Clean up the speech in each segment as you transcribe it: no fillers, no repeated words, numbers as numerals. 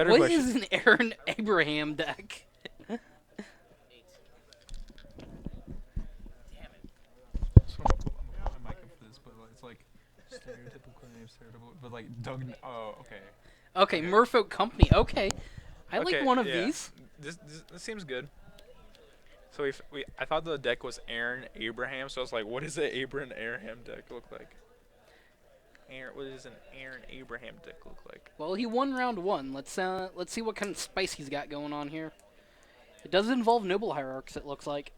Better What question. is an Aaron Abraham deck? So I'm gonna put my mic up for this, but it's like stereotypical names, stereotypical, but like Doug. Oh, okay. Okay, Okay. Merfolk Company. Okay, I like Okay, one of yeah. these. This seems good. So I thought the deck was Aaron Abraham, so I was like, what does an Aaron Abraham deck look like? What does an Aaron Abraham deck look like? Well, he won round one. Let's see what kind of spice he's got going on here. It does involve noble hierarchs. It looks like.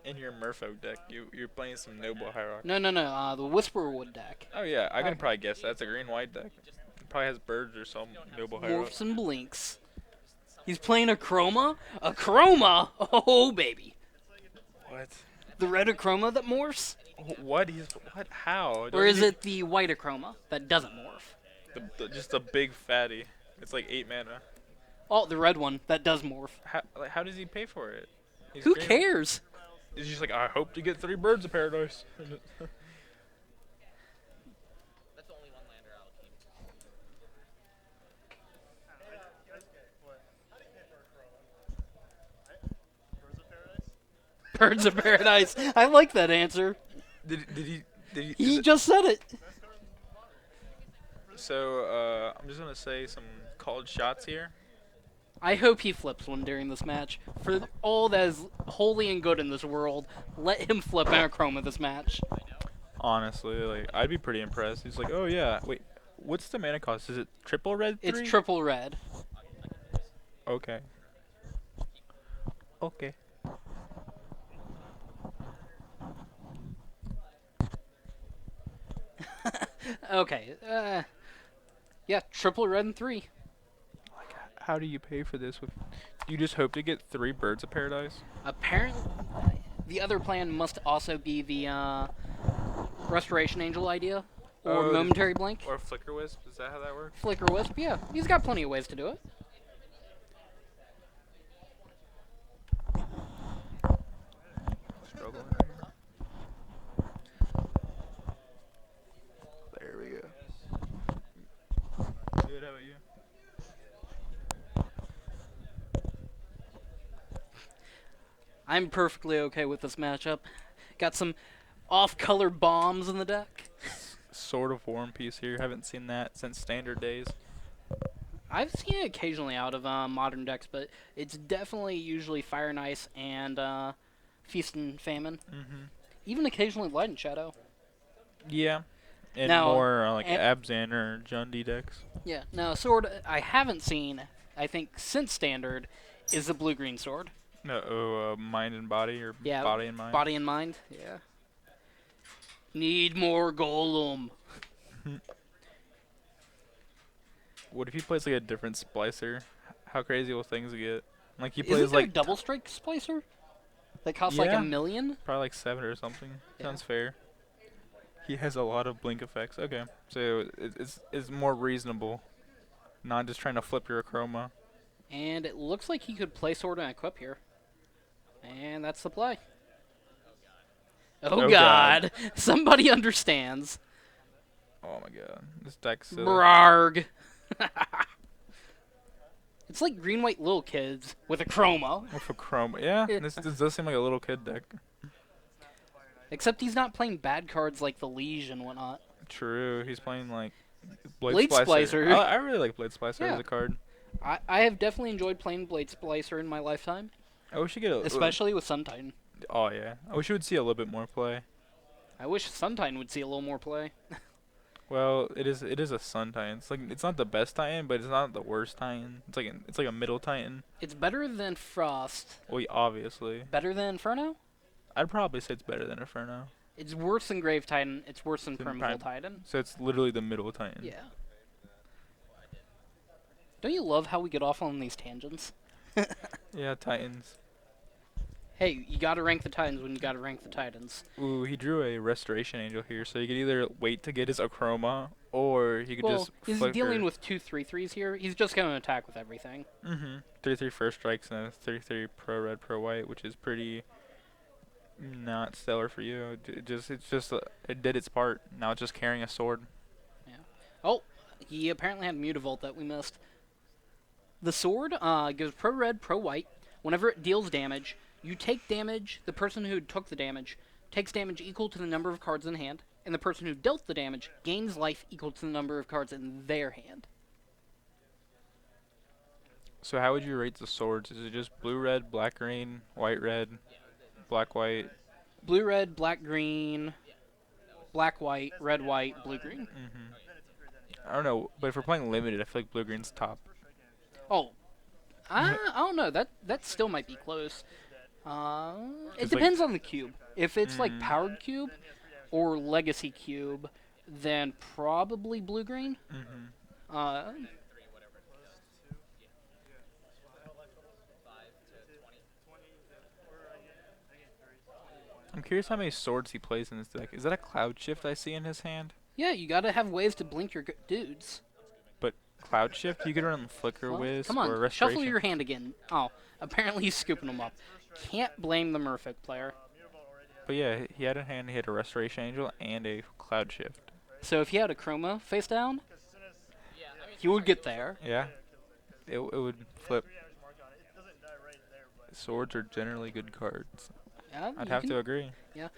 In your Merfolk deck, you're playing some noble hierarchy. No, no, no. The Whisperwood deck. Oh yeah, I can probably guess that's a green white deck. It probably has birds or some noble hierarchy. Morphs and blinks. He's playing a chroma. A chroma. Oh baby. What? The red chroma that morphs, What? What? How? or is it the white chroma that doesn't morph? Just a big fatty? It's like 8 mana. Oh, the red one that does morph. How does he pay for it? He's Who green. cares? He's just like, I hope to get 3 birds of paradise. Birds of Paradise. I like that answer. Did he? He just said it. So I'm just gonna say some called shots here. I hope he flips one during this match. For all that is holy and good in this world, let him flip Anachroma this match. Honestly, like I'd be pretty impressed. He's like, oh yeah, wait, what's the mana cost? Is it triple red? 3? It's triple red. Okay. Okay. Okay. Yeah, triple red and 3. Like, how do you pay for this? Do you just hope to get 3 birds of paradise? Apparently, the other plan must also be the Restoration Angel idea, or Oh, Momentary Blink. Or flicker wisp? Is that how that works? Flicker Wisp, yeah. He's got plenty of ways to do it. Struggling right here. There we go. Good. How about you? I'm perfectly okay with this matchup. Got some off-color bombs in the deck. Sort of War and Peace here. Haven't seen that since Standard days. I've seen it occasionally out of modern decks, but it's definitely usually Fire and Ice and Feast and Famine. Mm-hmm. Even occasionally Light and Shadow. Yeah. And Now, more like Abzan or Jundi decks. Yeah. Now, sword I haven't seen, I think, since Standard, is the blue-green sword. No, Mind and Body or Yeah, Body and Mind. Body and Mind, yeah. Need more Golem. What if he plays like a different splicer? How crazy will things get? Like he Isn't plays there like a double strike splicer that costs like Yeah. $1 million? probably like 7 or something. Yeah. Sounds fair. He has a lot of blink effects. Okay, so it's more reasonable. Not just trying to flip your chroma. And it looks like he could play sword and equip here. And that's the play. Oh, Oh, God. Somebody understands. Oh my god, this deck's silly. Brarg. It's like green-white little kids with a chroma. With a chroma, yeah. This does seem like a little kid deck. Except he's not playing bad cards like the Liege and whatnot. True, he's playing like Blade Splicer. I really like Blade Splicer Yeah. as a card. I have definitely enjoyed playing Blade Splicer in my lifetime, I wish you get a. especially with Sun Titan. Oh yeah, I wish you would see a little bit more play. I wish Sun Titan would see a little more play. Well, it is a Sun Titan. It's not the best Titan, but it's not the worst Titan. It's like a middle Titan. It's better than Frost. Well, obviously, Better than Inferno? I'd probably say it's better than Inferno. It's worse than Grave Titan. It's worse than Than Primeval Prime- Titan. So it's literally the middle Titan. Yeah. Don't you love how we get off on these tangents? Yeah, Titans. Hey, you gotta rank the Titans when you gotta rank the Titans. Ooh, he drew a Restoration Angel here, so you could either wait to get his Achroma, or he could Well, just he's flicker. dealing with 2 3/3s here. He's just gonna attack with everything. 3/3 first strikes and a 3/3 pro red pro white, which is pretty not stellar for you. It did its part. Now it's just carrying a sword. Oh, he apparently had Mutavault that we missed. The sword goes pro red, pro white. Whenever it deals damage, you take damage. The person who took the damage takes damage equal to the number of cards in hand, and the person who dealt the damage gains life equal to the number of cards in their hand. So how would you rate the swords? Is it just blue red, black green, white red, black white? Blue red, black green, black white, red white, blue green. I don't know, but if we're playing limited, I feel like blue green's top. Oh, I don't know. That still might be close. It It's like depends on the cube. If it's like powered cube or legacy cube, then probably blue green. Uh, I'm curious how many swords he plays in this deck. Is that a cloud shift I see in his hand? yeah, you gotta have ways to blink your dudes. But cloud shift, you could run flicker Well, whisk come or on, restoration. shuffle your hand again. Oh, apparently he's scooping them up. Can't blame the Merfolk player. But yeah, he had in hand, he had a restoration angel and a cloud shift. So if he had a chroma face down, he would get there. Yeah, it would flip. Swords are generally good cards. Yeah, I'd you have can- to agree. Yeah.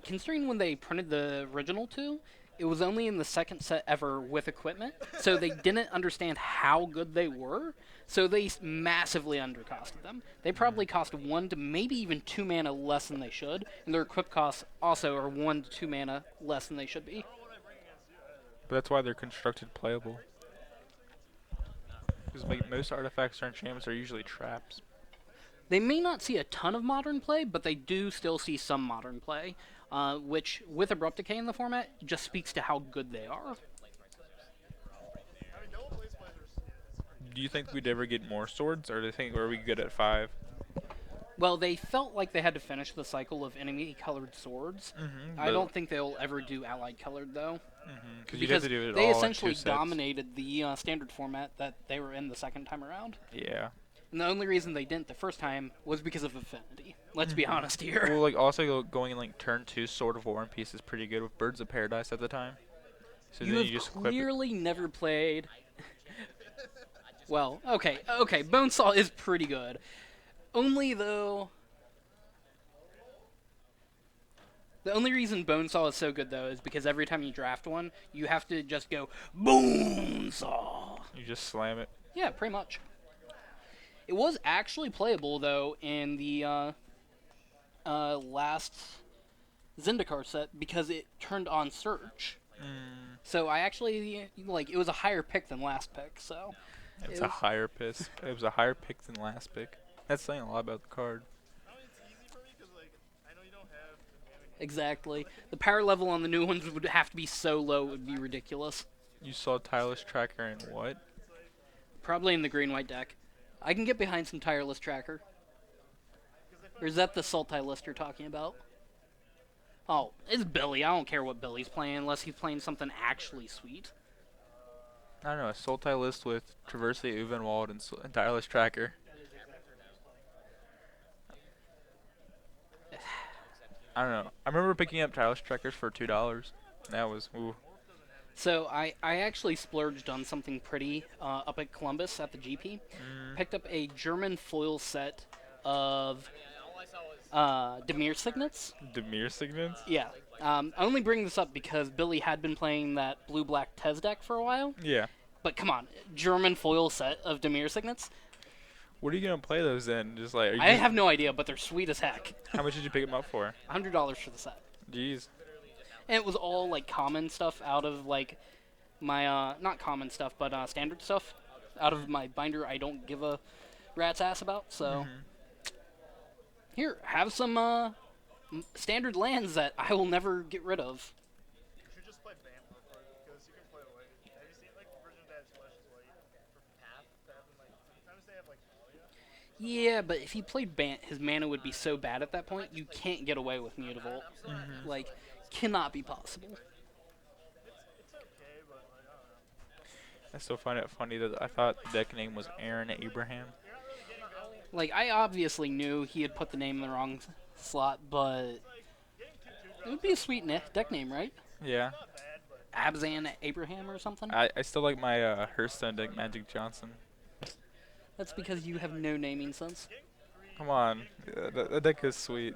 Considering when they printed the original two, it was only in the second set ever with equipment, so they didn't understand how good they were, so they massively undercosted them. They probably cost 1 to maybe even 2 mana less than they should, and their equip costs also are 1 to 2 mana less than they should be. But that's why they're constructed playable. Because like most artifacts or enchantments are usually traps. They may not see a ton of modern play, but they do still see some modern play, which, with Abrupt Decay in the format, just speaks to how good they are. Do you think we'd ever get more swords, or do you think are we good at 5? Well, they felt like they had to finish the cycle of enemy-colored swords. I don't think they'll ever do allied-colored, though. Because you'd have to do it they all in essentially 2 sets. dominated the standard format that they were in the second time around. Yeah. And the only reason they didn't the first time was because of Affinity. Let's be honest here. Well, like also going in like turn 2 Sword of War and Peace is pretty good with Birds of Paradise at the time. So You then have you just equip it. clearly never played... Well, okay, Bonesaw is pretty good. Only, though... The only reason Bonesaw is so good, though, is because every time you draft one, you have to just go, Bonesaw! You just slam it. Yeah, pretty much. It was actually playable, though, in the last Zendikar set, because it turned on Surge. So I actually, like, it was a higher pick than last pick, so... It's a higher piss. It was a higher pick than last pick. That's saying a lot about the card. Exactly. The power level on the new ones would have to be so low it would be ridiculous. You saw Tireless Tracker in what? Probably in the green-white deck. I can get behind some Tireless Tracker. Or is that the Sultai list you're talking about? Oh, it's Billy. I don't care what Billy's playing unless he's playing something actually sweet. I don't know, a Sultai list with Traversely, Uvenwald, and Tireless Tracker. I don't know. I remember picking up Tireless Trackers for $2. That was, ooh. So I actually splurged on something pretty up at Columbus at the GP. Picked up a German foil set of Demir Signets. Demir Signets? Yeah. I only bring this up because Billy had been playing that blue-black Tez deck for a while. Yeah. But come on, German foil set of Demir Signets? What are you going to play those in? Just like, are you I just- have no idea, but they're sweet as heck. How much did you pick them up for? $100 for the set. Jeez. And it was all, like, common stuff out of, like, my, not common stuff, but standard stuff out of my binder I don't give a rat's ass about, so... Here, have some, standard lands that I will never get rid of. You should just play Bamble because you can play away. Have you seen like the version that splashes white for path that have like sometimes they have like Talia? Yeah, but if he played Bant, his mana would be so bad at that point, you can't get away with Mutavault. Like, cannot be possible. It's okay, but like I don't know. I still find it funny that I thought the deck name was Aaron Abraham. Like, I obviously knew he had put the name in the wrong slot, but it would be a sweet deck name, right? Yeah. Abzan Abraham or something? I still like my Hearthstone deck, Magic Johnson. That's because you have no naming sense. Come on, that deck is sweet.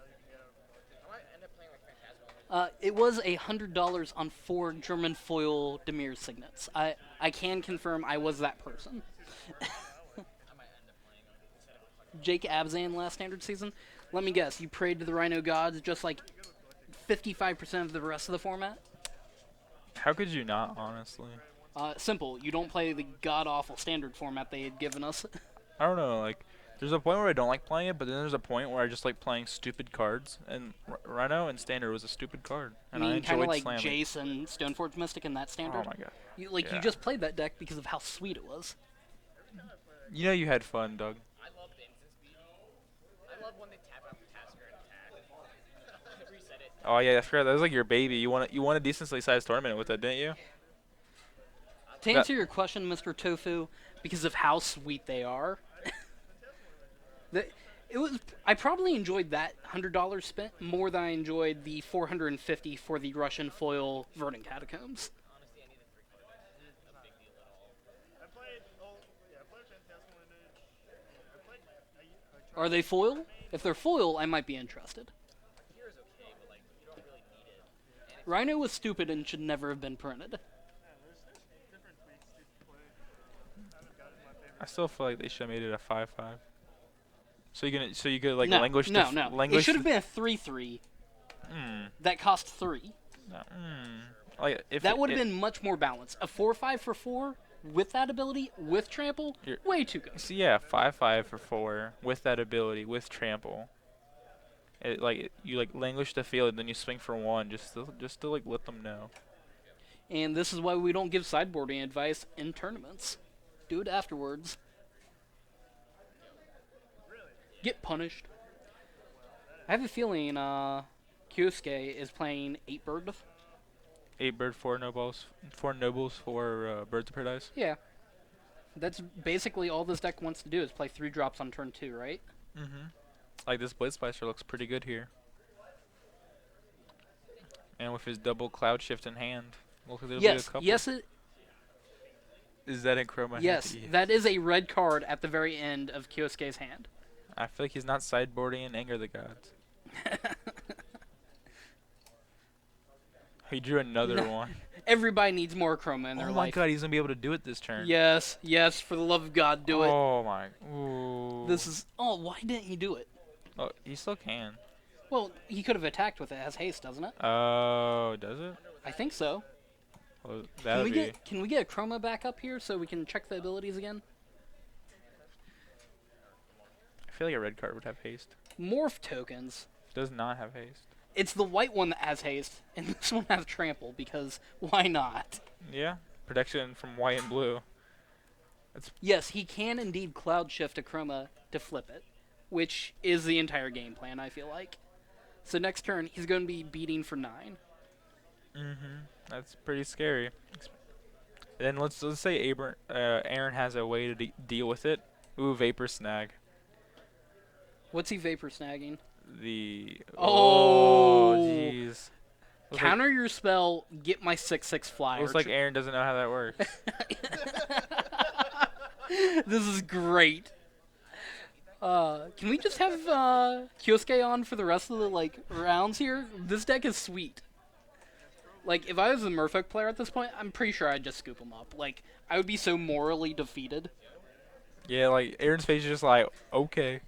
It was $100 on 4 German foil Demir signets. I can confirm I was that person. Jake Abzan last standard season. Let me guess, you prayed to the Rhino gods just like 55% of the rest of the format? How could you not, honestly? Simple. You don't play the god-awful standard format they had given us. I don't know, like, there's a point where I don't like playing it, but then there's a point where I just like playing stupid cards, and Rhino and Standard was a stupid card, I and I mean, kind of enjoyed like slamming. Jace and Stoneforge Mystic in that standard. Oh my god. You Yeah. just played that deck because of how sweet it was. You know you had fun, Doug. I love the instant speed. I love when they tap out the Tasker and attack. Reset it. Oh yeah, I forgot, that was like your baby. You won a decently sized tournament with it, didn't you? To answer your question, Mr. Tofu, because of how sweet they are, I probably enjoyed that $100 spent more than I enjoyed the $450 for the Russian foil Verdant Catacombs. Honestly, I need a 3-color deck. Not a big deal at all. I played Phantasmal Lineage. I played. I Are they foil? If they're foil, I might be interested. Here's okay, but like you don't really need it. And it's Rhino was stupid and should never have been printed. there's different tweaks to play. I haven't gotten my favorite. I still feel like they should have made it a 5-5. So you could like No, languish. no. Languish. It should have been a 3/3 Hmm. that cost 3. No, hmm. Like if That would have been much more balanced. A 4/5 for 4 with that ability, with trample, You're- way too good. So yeah, 5-5 for 4 with that ability with trample. You like languish the field and then you swing for 1 just to like let them know. And this is why we don't give sideboarding advice in tournaments. Do it afterwards. Get punished. I have a feeling Kyosuke is playing 8-bird. 8-bird, 4 nobles, 4 birds of paradise. Yeah. That's basically all this deck wants to do is play 3 drops on turn 2, right? Mm-hmm. Like this Blade Splicer looks pretty good here. And with his double cloud shift in hand, looks like there'll be a Yes, couple. yes, Is that in Chroma? yes. That is a red card at the very end of Kyosuke's hand. I feel like he's not sideboarding in Anger the Gods. He drew another No. one. Everybody needs more chroma in their Oh my life. god, he's gonna be able to do it this turn. Yes, yes, for the love of God, do it. Oh my. Ooh. This is. Oh, why didn't he do it? Oh, he still can. Well, he could have attacked with it. It has haste, doesn't it? Oh, does it? I think so. Well, Can that'd we be. get a chroma back up here so we can check the abilities again? I feel like a red card would have haste. Morph tokens. Does not have haste. It's the white one that has haste, and this one has trample because why not? Yeah, protection from white and blue. Yes, he can indeed cloud shift a chroma to flip it, which is the entire game plan, I feel like. So next turn, he's going to be beating for 9. Mm-hmm. That's pretty scary. Then let's say Aaron has a way to deal with it. Ooh, Vapor Snag. What's he vapor snagging? The Oh. jeez. Looks Counter your spell, get my 6/6 flyer. Looks like Aaron doesn't know how that works. This is great. Can we just have Kyosuke on for the rest of the rounds here? This deck is sweet. Like, if I was a Merfolk player at this point, I'm pretty sure I'd just scoop him up. Like, I would be so morally defeated. Yeah, like Aaron's face is just like, okay.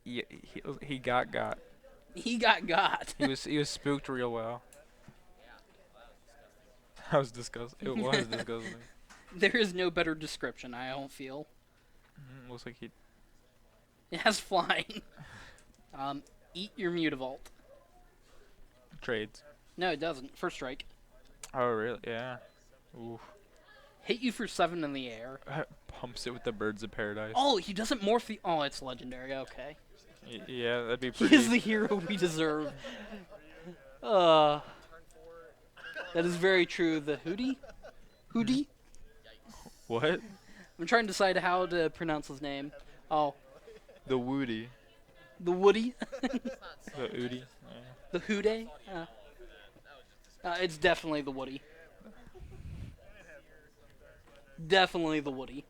Yeah, he got. He got. He was spooked real well. That was disgusting. It was disgusting. There is no better description, I don't feel. Looks like he. It has flying. Eat your Mutavault. Trades. No, it doesn't. First strike. Oh really? Yeah. Oof. Hit you for 7 in the air. Pumps it with the birds of paradise. Oh, he doesn't morph the... Oh, it's legendary. Okay. Yeah, that'd be He pretty. is the hero we deserve. That is very true. The Hootie? Hootie? What? I'm trying to decide how to pronounce his name. Oh, The Woody. the Woody? The Oodie. Yeah. The Hootie? It's definitely the Woody. Definitely the Woody.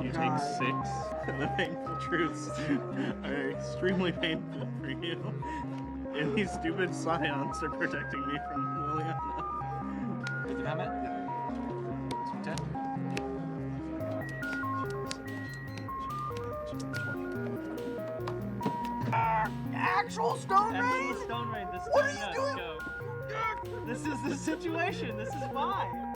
you take 6. The painful truths are extremely painful for you. And these stupid scions are protecting me from Liliana. Is it Mehmet? Yeah. 10. Actual stone rain? Stone Rain, this What time are you nuts, doing? go. This is the situation. This is why.